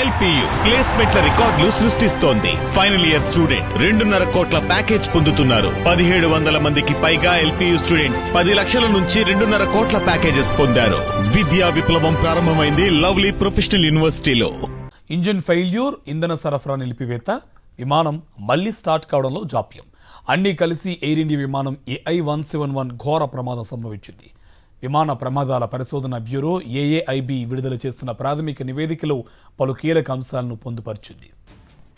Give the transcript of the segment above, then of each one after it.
LPU ప్లేస్మెంట్ల రికార్డులు సృష్టిస్తోంది. Final year student 2.5 కోట్ల ప్యాకేజ్ పొందుతున్నారు. 1700 మందికి పైగా ఎల్పియు స్టూడెంట్స్ 10 లక్షల నుంచి 2.5 కోట్ల ప్యాకేజెస్ పొందారు. విద్యా విప్లవం ప్రారంభమైంది లవ్లీ ప్రొఫెషనల్ యూనివర్సిటీలో. ఇంజిన్ ఫెయిల్యూర్, ఇంధన సరఫరా నిలిపివేత, విమానం మళ్లీ స్టార్ట్ కావడంలో జాప్యం అన్నీ కలిసి ఎయిర్ ఇండియా విమానం AI-171 ఘోర ప్రమాదం సంభవించింది. విమాన ప్రమాదాల పరిశోధన బ్యూరో AAIB విడుదల చేస్తున్న ప్రాథమిక నివేదికలో పలు కీలక అంశాలను పొందుపరిచింది.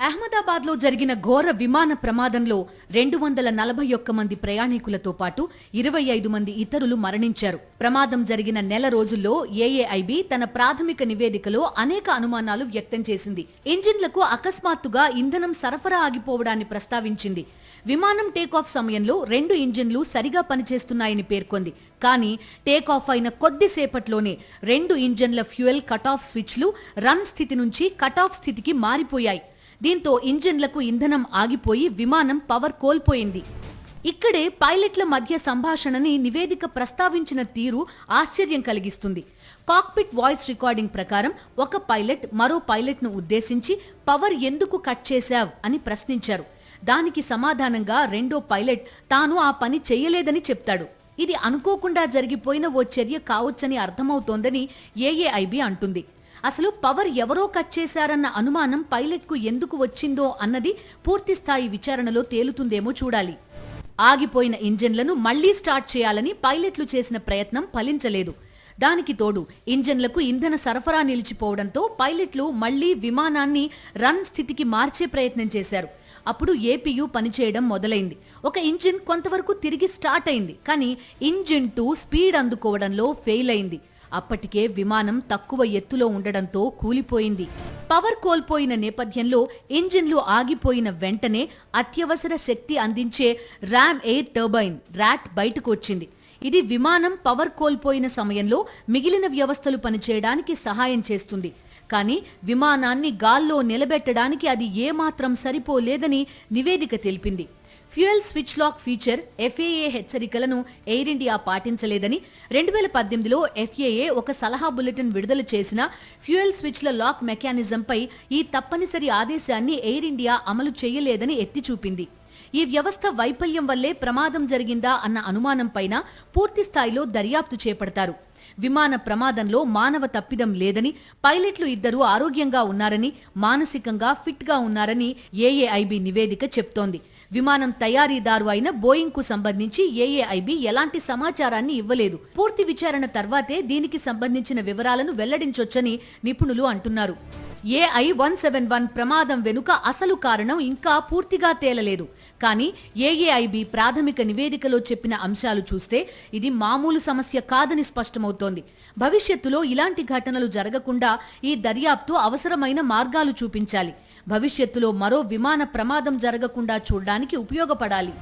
అహ్మదాబాద్లో జరిగిన ఘోర విమాన ప్రమాదంలో 241 మంది ప్రయాణికులతో పాటు 25 మంది ఇతరులు మరణించారు. ప్రమాదం జరిగిన నెల రోజుల్లో AAIB తన ప్రాథమిక నివేదికలో అనేక అనుమానాలు వ్యక్తం చేసింది. ఇంజిన్లకు అకస్మాత్తుగా ఇంధనం సరఫరా ఆగిపోవడాన్ని ప్రస్తావించింది. విమానం టేకాఫ్ సమయంలో 2 ఇంజిన్లు సరిగా పనిచేస్తున్నాయని పేర్కొంది. కానీ టేకాఫ్ అయిన కొద్దిసేపట్లోనే 2 ఇంజిన్ల ఫ్యూయల్ కటాఫ్ స్విచ్లు రన్ స్థితి నుంచి కటాఫ్ స్థితికి మారిపోయాయి. దీంతో ఇంజిన్లకు ఇంధనం ఆగిపోయి విమానం పవర్ కోల్పోయింది. ఇక్కడే పైలట్ల మధ్య సంభాషణని నివేదిక ప్రస్తావించిన తీరు ఆశ్చర్యం కలిగిస్తుంది. కాక్పిట్ వాయిస్ రికార్డింగ్ ప్రకారం ఒక పైలట్ మరో పైలట్ను ఉద్దేశించి పవర్ ఎందుకు కట్ చేశావ్ అని ప్రశ్నించారు. దానికి సమాధానంగా రెండో పైలట్ తాను ఆ పని చెయ్యలేదని చెప్తాడు. ఇది అనుకోకుండా జరిగిపోయిన ఓ చర్య కావచ్చని అర్థమవుతోందని AAIB అంటుంది. అసలు పవర్ ఎవరో కట్ చేశారన్న అనుమానం పైలట్కు ఎందుకు వచ్చిందో అన్నది పూర్తిస్థాయి విచారణలో తేలుతుందేమో చూడాలి. ఆగిపోయిన ఇంజన్లను మళ్లీ స్టార్ట్ చేయాలని పైలట్లు చేసిన ప్రయత్నం ఫలించలేదు. దానికి తోడు ఇంజన్లకు ఇంధన సరఫరా నిలిచిపోవడంతో పైలట్లు మళ్లీ విమానాన్ని రన్ స్థితికి మార్చే ప్రయత్నం చేశారు. అప్పుడు APU పనిచేయడం మొదలైంది. ఒక ఇంజిన్ కొంతవరకు తిరిగి స్టార్ట్ అయింది. కానీ ఇంజిన్ 2 స్పీడ్ అందుకోవడంలో ఫెయిల్ అయింది. అప్పటికే విమానం తక్కువ ఎత్తులో ఉండడంతో కూలిపోయింది. పవర్ కోల్పోయిన నేపథ్యంలో ఇంజిన్లు ఆగిపోయిన వెంటనే అత్యవసర శక్తి అందించే ర్యామ్ ఎయిర్ టర్బైన్ RAT బయటకు వచ్చింది. ఇది విమానం పవర్ కోల్పోయిన సమయంలో మిగిలిన వ్యవస్థలు పనిచేయడానికి సహాయం చేస్తుంది. కానీ విమానాన్ని గాల్లో నిలబెట్టడానికి అది ఏమాత్రం సరిపోలేదని నివేదిక తెలిపింది. Fuel switch lock feature FAA హెచ్చరికలను ఎయిర్ ఇండియా పాటించలేదని 2018లో FAA ఒక సలహా బులెటిన్ విడుదల చేసిన ఫ్యూయల్ స్విచ్ల లాక్ మెకానిజంపై ఈ తప్పనిసరి ఆదేశాన్ని ఎయిర్ ఇండియా అమలు చేయలేదని ఎత్తి చూపింది. ఈ వ్యవస్థ వైఫల్యం వల్లే ప్రమాదం జరిగిందా అన్న అనుమానంపైన పూర్తి స్థాయిలో దర్యాప్తు చేపడతారు. విమాన ప్రమాదంలో మానవ తప్పిదం లేదని, పైలట్లు ఇద్దరూ ఆరోగ్యంగా ఉన్నారని, మానసికంగా ఫిట్ గా ఉన్నారని AAIB నివేదిక చెప్తోంది. విమానం తయారీదారు అయిన బోయింగ్ కు సంబంధించి AAIB ఎలాంటి సమాచారాన్ని ఇవ్వలేదు. పూర్తి విచారణ తర్వాతే దీనికి సంబంధించిన వివరాలను వెల్లడించొచ్చని నిపుణులు అంటున్నారు. AI-171 ప్రమాదం వెనుక అసలు కారణం ఇంకా పూర్తిగా తేలలేదు. కానీ AAIB ప్రాథమిక నివేదికలో చెప్పిన అంశాలు చూస్తే ఇది మామూలు సమస్య కాదని స్పష్టమవుతోంది. భవిష్యత్తులో ఇలాంటి ఘటనలు జరగకుండా ఈ దర్యాప్తు అవసరమైన మార్గాలు చూపించాలి. భవిష్యత్తులో మరో విమాన ప్రమాదం జరగకుండా చూడడానికి ఉపయోగపడాలి.